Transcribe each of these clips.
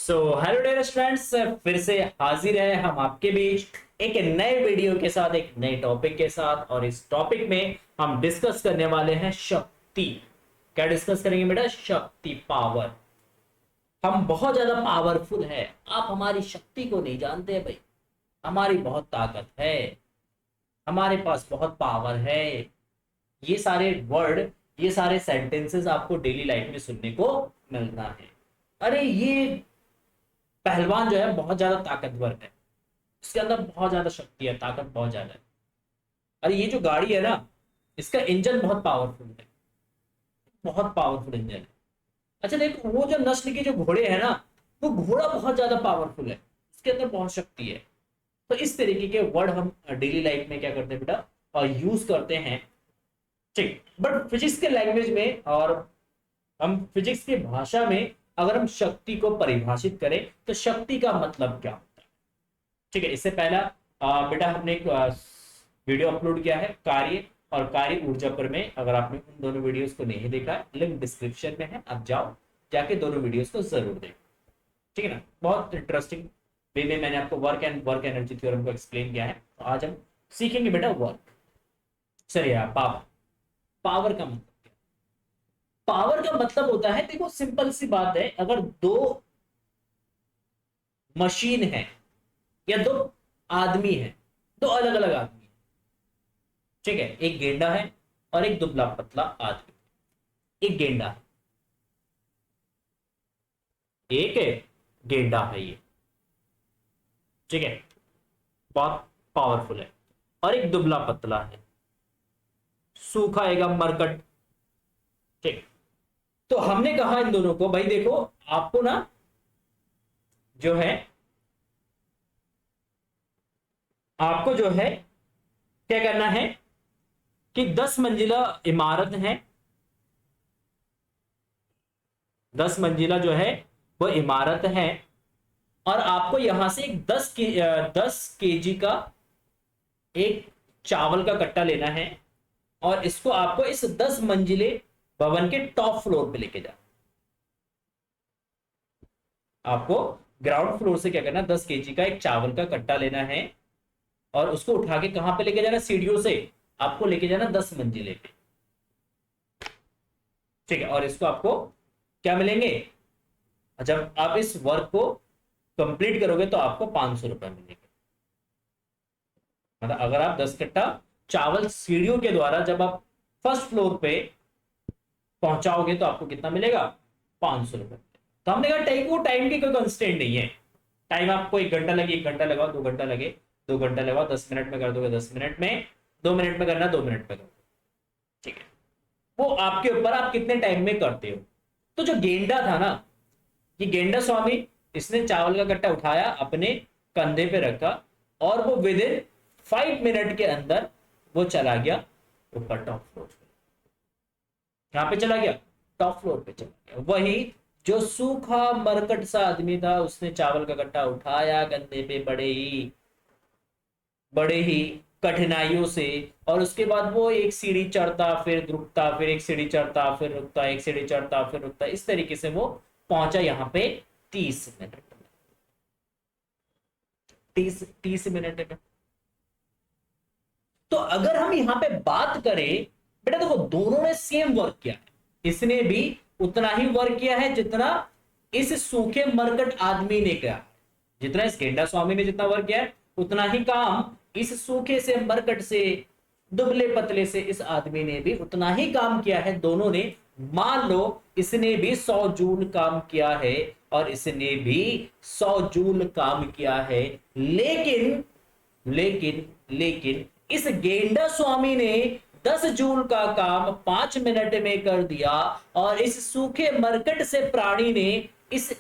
Hello dear students, फिर से हाजिर है हम आपके बीच एक नए वीडियो के साथ, एक नए टॉपिक के साथ। और इस टॉपिक में हम डिस्कस करने वाले हैं शक्ति। क्या डिस्कस करेंगे बेटा? शक्ति, पावर। हम बहुत ज्यादा पावरफुल है। आप हमारी शक्ति को नहीं जानते भाई। हमारी बहुत ताकत है, हमारे पास बहुत पावर है। ये सारे वर्ड, ये सारे सेंटेंसेस आपको डेली लाइफ में सुनने को मिलता है। अरे ये पहलवान जो है बहुत ज्यादा ताकतवर है, इसके अंदर बहुत ज्यादा शक्ति है, ताकत बहुत ज्यादा है। अरे ये जो गाड़ी है ना, इसका इंजन बहुत पावरफुल है, बहुत पावरफुल इंजन है। अच्छा देखो, वो जो नस्ल के जो घोड़े हैं ना, वो घोड़ा बहुत ज्यादा पावरफुल है, इसके अंदर बहुत शक्ति है। तो इस तरीके के वर्ड हम डेली लाइफ में क्या करते हैं बेटा, और यूज करते हैं। ठीक, बट फिजिक्स के लैंग्वेज में और हम फिजिक्स की भाषा में अगर हम शक्ति को परिभाषित करें तो शक्ति का मतलब क्या होता है? ठीक है, इससे पहला बेटा हमने एक वीडियो अपलोड किया है कार्य और कार्य ऊर्जा पर में। अगर आपने उन दोनों वीडियोस को नहीं देखा है, लिंक डिस्क्रिप्शन में है, आप जाओ जाके दोनों वीडियोस को जरूर देखो। ठीक है ना, बहुत इंटरेस्टिंग वे में मैंने आपको work and work energy theorem को एक्सप्लेन किया है। तो आज हम सीखेंगे बेटा वर्क। चलिए, पावर। पावर का मतलब, पावर का मतलब होता है, देखो सिंपल सी बात है, अगर दो मशीन है या दो आदमी है, दो अलग अलग आदमी है, ठीक है, एक गेंडा है और एक दुबला पतला आदमी। एक गेंडा है, एक है गेंडा है ये, ठीक है, बहुत पावरफुल है। और एक दुबला पतला है, सूखा एवं मरकट। ठीक, तो हमने कहा इन दोनों को, भाई देखो आपको ना जो है, आपको जो है क्या करना है कि 10 मंजिला इमारत है, 10 मंजिला जो है वो इमारत है। और आपको यहां से एक 10 केजी का एक चावल का कट्टा लेना है और इसको आपको इस 10 मंजिले भवन के टॉप फ्लोर पे लेके जाना। आपको ग्राउंड फ्लोर से क्या करना, 10 केजी का एक चावल का कट्टा लेना है और उसको उठा के कहां पे लेके जाना, सीढ़ियों से आपको लेके जाना 10 मंजिले पे। ठीक है, और इसको आपको क्या मिलेंगे, जब आप इस वर्क को कंप्लीट करोगे तो आपको 500 रुपए मिलेंगे। मतलब अगर आप 10 कट्टा चावल सीढ़ियों के द्वारा जब आप फर्स्ट फ्लोर पे पहुंचाओगे तो आपको कितना मिलेगा, 500 रुपए। तो हमने कहा टाइम, वो टाइम की कोई कंस्टेंट नहीं है। टाइम आपको 1 घंटा लगे 1 घंटा लगाओ, 2 घंटा लगे 2 घंटा लगाओ, 10 मिनट में कर दोगे 10 मिनट में, 2 मिनट में करना 2 मिनट में करो। ठीक है, वो आपके ऊपर, आप कितने टाइम में करते हो। तो जो गेंडा था ना, ये गेंडा स्वामी, इसने चावल का कट्टा उठाया, अपने कंधे पे रखा और वो विद इन 5 मिनट के अंदर वो चला गया ऊपर टॉप फ्लोर पे। कहां पे चला गया, टॉप फ्लोर पे चला गया। वही जो सूखा मरकट सा आदमी था, उसने चावल का कट्टा उठाया कंधे पे बड़े ही कठिनाइयों से, और उसके बाद वो एक सीढ़ी चढ़ता फिर रुकता, फिर एक सीढ़ी चढ़ता फिर रुकता, एक सीढ़ी चढ़ता फिर रुकता, इस तरीके से वो पहुंचा यहाँ पे 30 मिनट में। 30 मिनट में। तो अगर हम यहां पे बात करें, बेटा देखो दोनों ने सेम वर्क किया है। इसने भी उतना ही वर्क किया है जितना इस सूखे मरकट आदमी ने किया। जितना इस गेंडा स्वामी ने जितना वर्क किया है, उतना ही काम इस सूखे से मरकट से, दुबले पतले से इस आदमी ने भी उतना ही काम किया है। दोनों ने, मान लो इसने भी 100 जूल काम किया है और इसने भी 100 जूल काम किया है, लेकिन लेकिन लेकिन इस गेंडा स्वामी ने 10 जूल का काम 5 मिनट में कर दिया और इस सूखे मरकट से प्राणी ने इस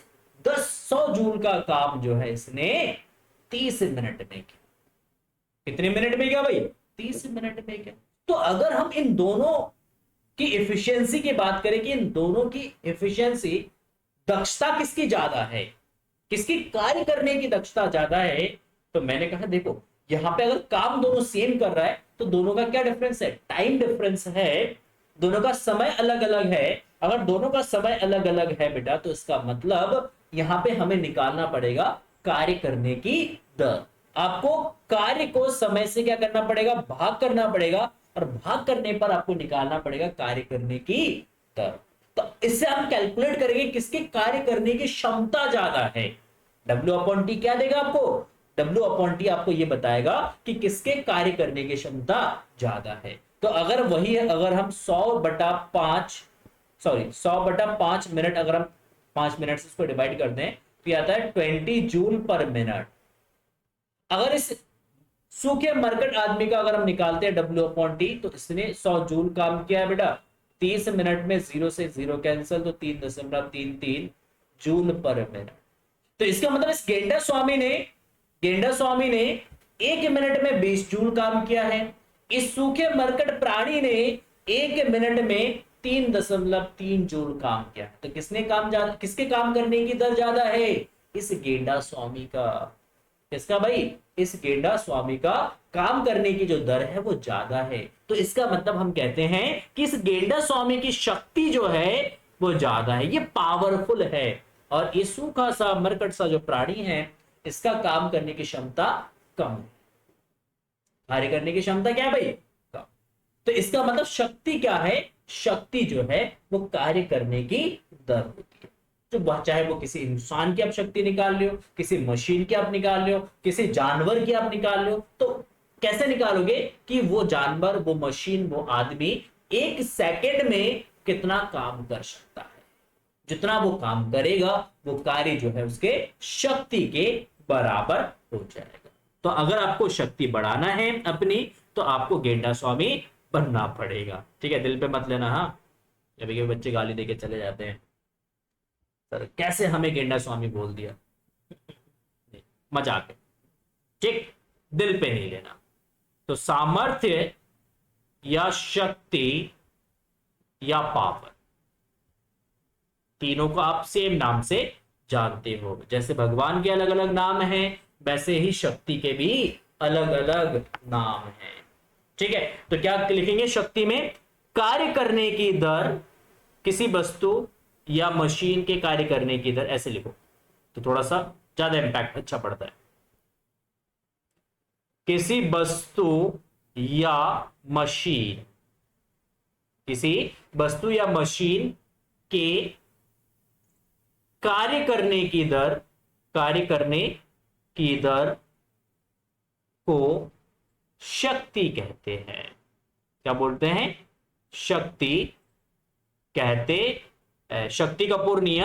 100 जूल का काम जो है इसने 30 मिनट में किया। कितने मिनट में किया भाई, 30 मिनट में किया। तो अगर हम इन दोनों की एफिशिएंसी की बात करें कि इन दोनों की एफिशिएंसी, दक्षता किसकी ज्यादा है, किसकी कार्य करने की दक्षता ज्यादा है, तो मैंने कहा देखो यहां पे अगर काम दोनों सेम कर रहा है तो दोनों का क्या डिफरेंस है, टाइम डिफरेंस है। दोनों का समय अलग अलग है। अगर दोनों का समय अलग अलग है बेटा, तो इसका मतलब यहां पे हमें निकालना पड़ेगा कार्य करने की दर। आपको कार्य को समय से क्या करना पड़ेगा, भाग करना पड़ेगा, और भाग करने पर आपको निकालना पड़ेगा कार्य करने की दर। तो इससे हम कैलकुलेट करेंगे किसके कार्य करने की क्षमता ज्यादा है। W अपॉन टी क्या देगा आपको, W अपॉन टी आपको ये बताएगा कि किसके कार्य करने की क्षमता ज्यादा है। तो अगर वही है, अगर हम 100/5 मिनट, अगर हम 5 मिनट से इसको डिवाइड कर दें तो ये आता है 20 जूल पर मिनट। अगर इस सूखे मरकट आदमी का अगर हम निकालते हैं W अपॉन टी, तो इसने 100 जूल काम किया है बेटा, 30 मिनट में 0 से 0 कैंसिल, तो 3.33 जूल पर मिनट। तो इसका मतलब इस गेंडा स्वामी ने 1 मिनट में 20 जूल काम किया है। इस सूखे मरकट प्राणी ने 1 मिनट में 3.3 जूल काम किया। तो किसके काम करने की दर ज्यादा है, इस गेंडा स्वामी का। किसका भाई, इस गेंडा स्वामी का काम करने की जो दर है वो ज्यादा है। तो इसका मतलब हम कहते हैं कि इस गेंडा स्वामी की शक्ति जो है वो ज्यादा है, ये पावरफुल है। और ये सूखा सा मरकट सा जो प्राणी है, इसका काम करने की क्षमता कम है। कार्य करने की क्षमता क्या है भाई, कम। तो इसका मतलब शक्ति क्या है, शक्ति जो है वो कार्य करने की दर होती है। तो चाहे वो किसी इंसान की आप शक्ति निकाल लो, किसी मशीन की आप निकाल लो, किसी जानवर की आप निकाल लो, तो कैसे निकालोगे कि वो जानवर, वो मशीन, वो आदमी 1 सेकंड में कितना काम कर सकता है। जितना वो काम करेगा वो कार्य जो है उसके शक्ति के बराबर हो जाएगा। तो अगर आपको शक्ति बढ़ाना है अपनी, तो आपको गेंडा स्वामी बनना पड़ेगा। ठीक है, दिल पे मत लेना। हाँ, कभी कभी बच्चे गाली देके चले जाते हैं, सर कैसे हमें गेंडा स्वामी बोल दिया, मजाक है, ठीक, दिल पे नहीं लेना। तो सामर्थ्य या शक्ति या पावर, तीनों को आप सेम नाम से जानते हो। जैसे भगवान के अलग अलग नाम हैं, वैसे ही शक्ति के भी अलग अलग नाम हैं। ठीक है, तो क्या लिखेंगे शक्ति में, कार्य करने की दर, किसी वस्तु या मशीन के कार्य करने की दर, ऐसे लिखो तो थोड़ा सा ज्यादा इंपैक्ट अच्छा पड़ता है। किसी वस्तु या मशीन, किसी वस्तु या मशीन के कार्य करने की दर, कार्य करने की दर को शक्ति कहते हैं। क्या बोलते हैं, शक्ति कहते। शक्ति कपूर नहीं,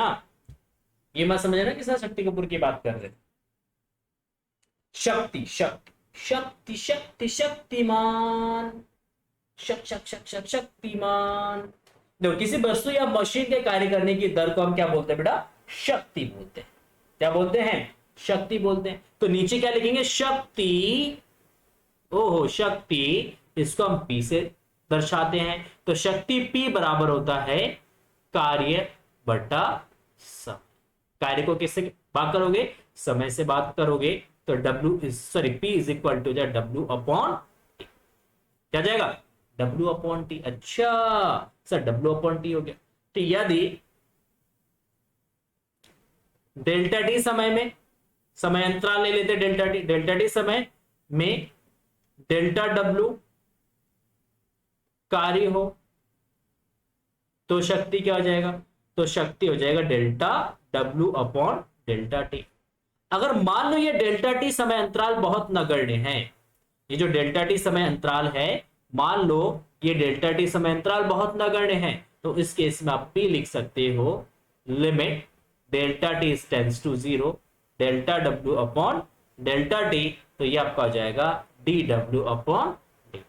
ये मत समझना कि सर शक्ति कपूर की बात कर रहे। शक्ति शक्ति शक्ति शक्ति शक्तिमान, शक्तिमान। देखो, किसी वस्तु या मशीन के कार्य करने की दर को हम क्या बोलते हैं बेटा, शक्ति बोलते हैं। क्या बोलते हैं, शक्ति बोलते हैं। तो नीचे क्या लिखेंगे, शक्ति, ओहो शक्ति, इसको हम P से दर्शाते हैं। तो शक्ति P बराबर होता है कार्य बटा समय। कार्य को किससे भाग करोगे, समय से बात करोगे, तो P is equal to W upon T. क्या जाएगा, W अपॉन टी। अच्छा सर W अपॉन टी हो गया। तो यदि डेल्टा टी समय में, समय अंतराल ले लेते डेल्टा टी समय में डेल्टा W कार्य हो, तो शक्ति क्या हो जाएगा, तो शक्ति हो जाएगा delta W upon delta T. अगर मान लो ये डेल्टा टी समय अंतराल बहुत नगण्य है, ये जो डेल्टा टी समय अंतराल है, मान लो ये डेल्टा टी समय अंतराल बहुत नगण्य है, तो इस केस में आप P लिख सकते हो, limit delta T tends to 0 delta W upon delta T. तो ये आपका हो जाएगा dW अपॉन dt।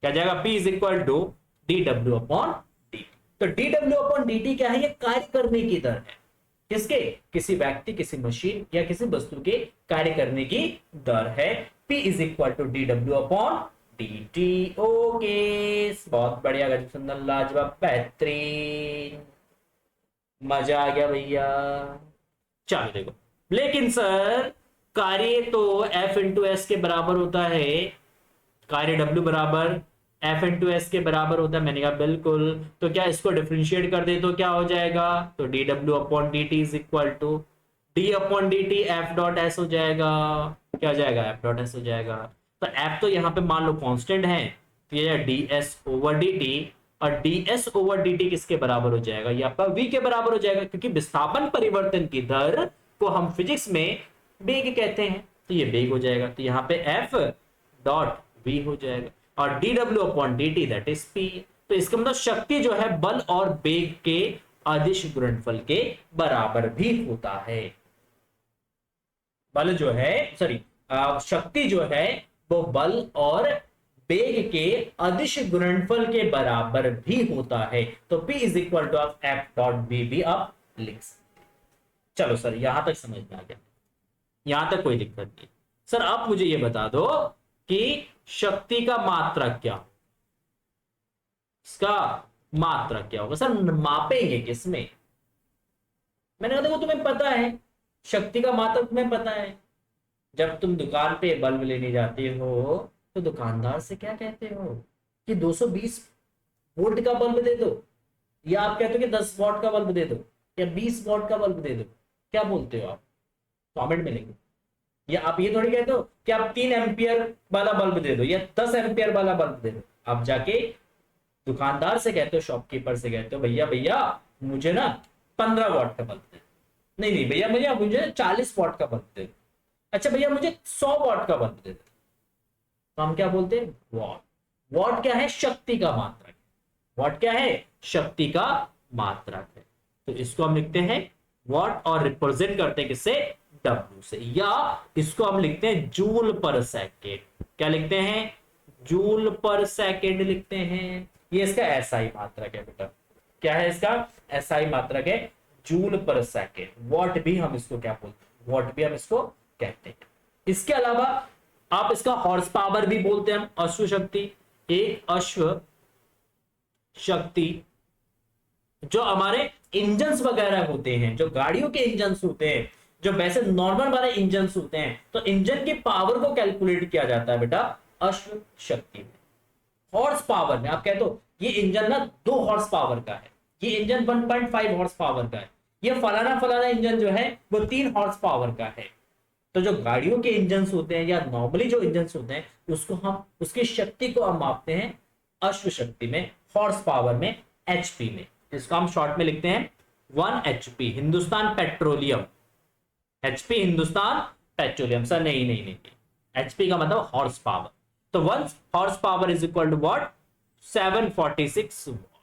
क्या जाएगा, P is equal to dW upon dt। तो dW अपॉन dt क्या है, ये कार्य करने की दर है। किसके, किसी व्यक्ति, किसी मशीन या किसी वस्तु के कार्य करने की दर है। P is equal to dW upon dt। Okay, बहुत बढ़िया, गजब, सुंदर, लाजवाब, बेहतरीन, मजा आ गया भैया। चलो देखो, लेकिन सर कार्य तो F इंटू एस के बराबर होता है, कार्य W बराबर एफ इंटू एस के बराबर होता है। मैंने कहा बिल्कुल। तो क्या इसको डिफरेंशिएट कर दे तो क्या हो जाएगा, तो D W upon D T is equal to D upon D T F dot S हो जाएगा। क्या हो जाएगा, एफ डॉट एस हो जाएगा। तो एफ तो यहाँ पे मान लो कांस्टेंट है, तो ये D S over D T, और D S over D T किसके बराबर हो जाएगा, ये आपका v के बराबर हो जाएगा, क्योंकि विस्थापन परिवर्तन की दर को हम फिजिक्स में बेग कहते हैं, तो ये बेग हो जाएगा। तो यहाँ पे एफ डॉट वी हो जाएगा, और D W upon D T that is P. तो इसका मतलब शक्ति जो है बल और बेग के अदिश गुणनफल के बराबर भी होता है। बल जो है, सॉरी, शक्ति जो है वो बल और बेग के अदिश गुणनफल के बराबर भी होता है। तो P is equal to of F dot B भी आप लिख सकते हैं। चलो सर, यहां तक समझ में आ गया, यहां तक कोई दिक्कत नहीं। सर आप मुझे ये बता दो कि शक्ति का मात्रक क्या, इसका मात्रक क्या होगा। सर मापेंगे किसमें, मैंने कहा देखो तुम्हें पता है शक्ति का मात्रक, तुम्हें पता है जब तुम दुकान पे बल्ब लेने जाते हो तो दुकानदार से क्या कहते हो कि 220 वोल्ट का बल्ब दे दो, या आप कहते हो कि 10 वॉट का बल्ब दे दो, या 20 वॉट का बल्ब दे दो, क्या बोलते हो आप, कमेंट में लिखो। या आप ये थोड़ी कहते हो कि आप 3 एम्पियर वाला बल्ब दे दो या 10 एम्पियर वाला बल्ब दे दो। आप जाके दुकानदार से कहते हो, शॉपकीपर से कहते हो, भैया भैया मुझे ना 15 वॉट का बल्ब दे, नहीं नहीं भैया मुझे मुझे 40 वॉट का बल्ब दे, अच्छा भैया मुझे 100 वॉट का बल्ब दे दो। तो हम क्या बोलते हैं, वॉट। वॉट क्या है, शक्ति का मात्रक। वॉट क्या है, शक्ति का मात्रक है। तो इसको हम लिखते हैं वॉट, और रिप्रेजेंट करते हैं किससे, डब्ल्यू से, या इसको हम लिखते हैं जूल पर सेकेंड। क्या लिखते हैं, जूल पर सेकेंड लिखते हैं। ये इसका एसआई मात्रक है बेटा, क्या है इसका एसआई मात्रक है, जूल पर सेकेंड। वॉट भी हम इसको क्या बोलते हैं, वॉट भी हम इसको कहते हैं। इसके अलावा आप इसका हॉर्स पावर भी बोलते हैं हम, अश्व शक्ति। एक अश्व शक्ति जो हमारे इंजन्स वगैरह होते हैं, जो गाड़ियों के इंजन्स होते हैं, जो वैसे नॉर्मल वाले इंजन्स होते हैं, तो इंजन की पावर को कैलकुलेट किया जाता है बेटा अश्व शक्ति में। हॉर्स पावर में आप कहते हो ये इंजन ना 2 हॉर्स पावर का है, ये इंजन 1.5 हॉर्स पावर का है, ये फलाना फलाना इंजन जो है वो 3 हॉर्स पावर का है। तो जो गाड़ियों के इंजन्स होते हैं या नॉर्मली जो इंजन्स होते हैं, उसको हम उसकी शक्ति को हम मापते हैं अश्व शक्ति में, हॉर्स पावर में, एचपी में। इसको हम शॉर्ट में लिखते हैं 1 HP, Hindustan petroleum. HP Hindustan petroleum. Sir नहीं नहीं नहीं, एचपी का मतलब हॉर्स पावर। तो 1 horse power is equal to what, 746 watt.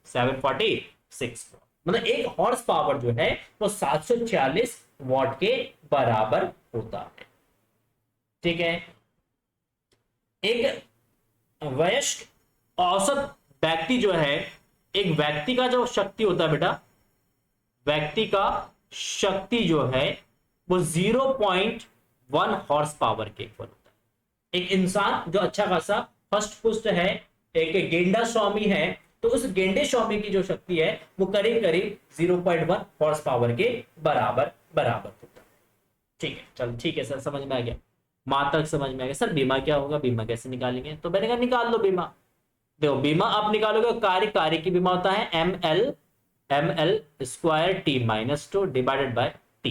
746 watt मतलब एक हॉर्स पावर जो है वो 746 वॉट के बराबर होता है। ठीक है, एक वयस्क औसत व्यक्ति जो है, एक व्यक्ति का जो शक्ति होता है बेटा, व्यक्ति का शक्ति जो है वो 0.1 हॉर्स पावर के इक्वल होता है। एक इंसान जो अच्छा खासा फर्स्ट पुष्ट है, एक गेंडा स्वामी है, तो उस गेंडे स्वामी की जो शक्ति है वो करीब करीब 0.1 हॉर्स पावर के बराबर होता है। ठीक है, चल ठीक है सर, समझ में आ गया, मात्रक समझ में आ गया। सर बीमा क्या होगा, बीमा कैसे निकालेंगे, तो मैंने कहा निकाल लो बीमा। देखो बीमा आप निकालोगे, कार्य की बीमा होता है ml square t minus 2 divided by t,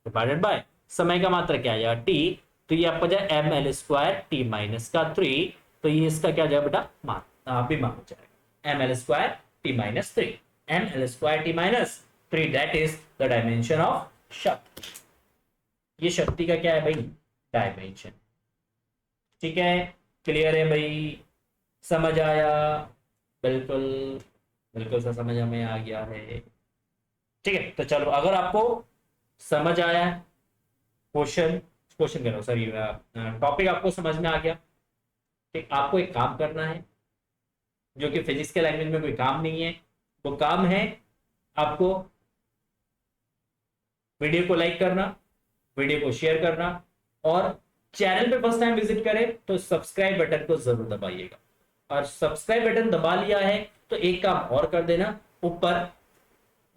divided by समय का मात्रा क्या आ जाएगा t, तो ये आपको जाए ml स्क्वायर t माइनस का 3, तो ये इसका क्या जाएगा बेटा बीमा हो जाएगा ml square t minus 3, ml square t minus 3 that is the dimension of शक्ति। ये शक्ति का क्या है भाई, डायमेंशन। ठीक है, क्लियर है भाई, समझ आया, बिल्कुल बिल्कुल सा समझ हमें आ गया है। ठीक है, तो चलो अगर आपको समझ आया, क्वेश्चन कह रहा हूं सर, टॉपिक आपको समझ में आ गया, ठीक, आपको एक काम करना है जो कि फिजिक्स के लैंग्वेज में कोई काम नहीं है। वो काम है आपको वीडियो को लाइक करना, वीडियो को शेयर करना, और चैनल पे फर्स्ट टाइम विजिट करें तो सब्सक्राइब बटन को जरूर दबाइएगा। और सब्सक्राइब बटन दबा लिया है तो एक काम और कर देना, ऊपर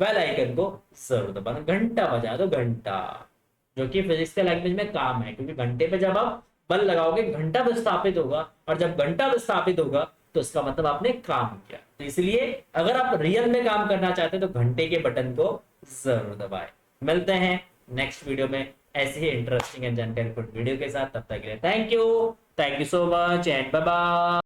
बेल आइकन को जरूर दबाना, घंटा बजा दो, घंटा, जो कि फिजिक्स के लैंग्वेज में काम है, क्योंकि घंटे पे जब आप बल लगाओगे घंटा विस्थापित होगा, और जब घंटा विस्थापित होगा तो इसका मतलब आपने काम किया। तो इसलिए अगर आप रियल में काम करना चाहते हैं तो घंटे के बटन को जरूर दबाएं। मिलते हैं नेक्स्ट वीडियो में ऐसे ही इंटरेस्टिंग एंड जानकारी वीडियो के साथ। तब तक के लिए thank you so much and bye bye.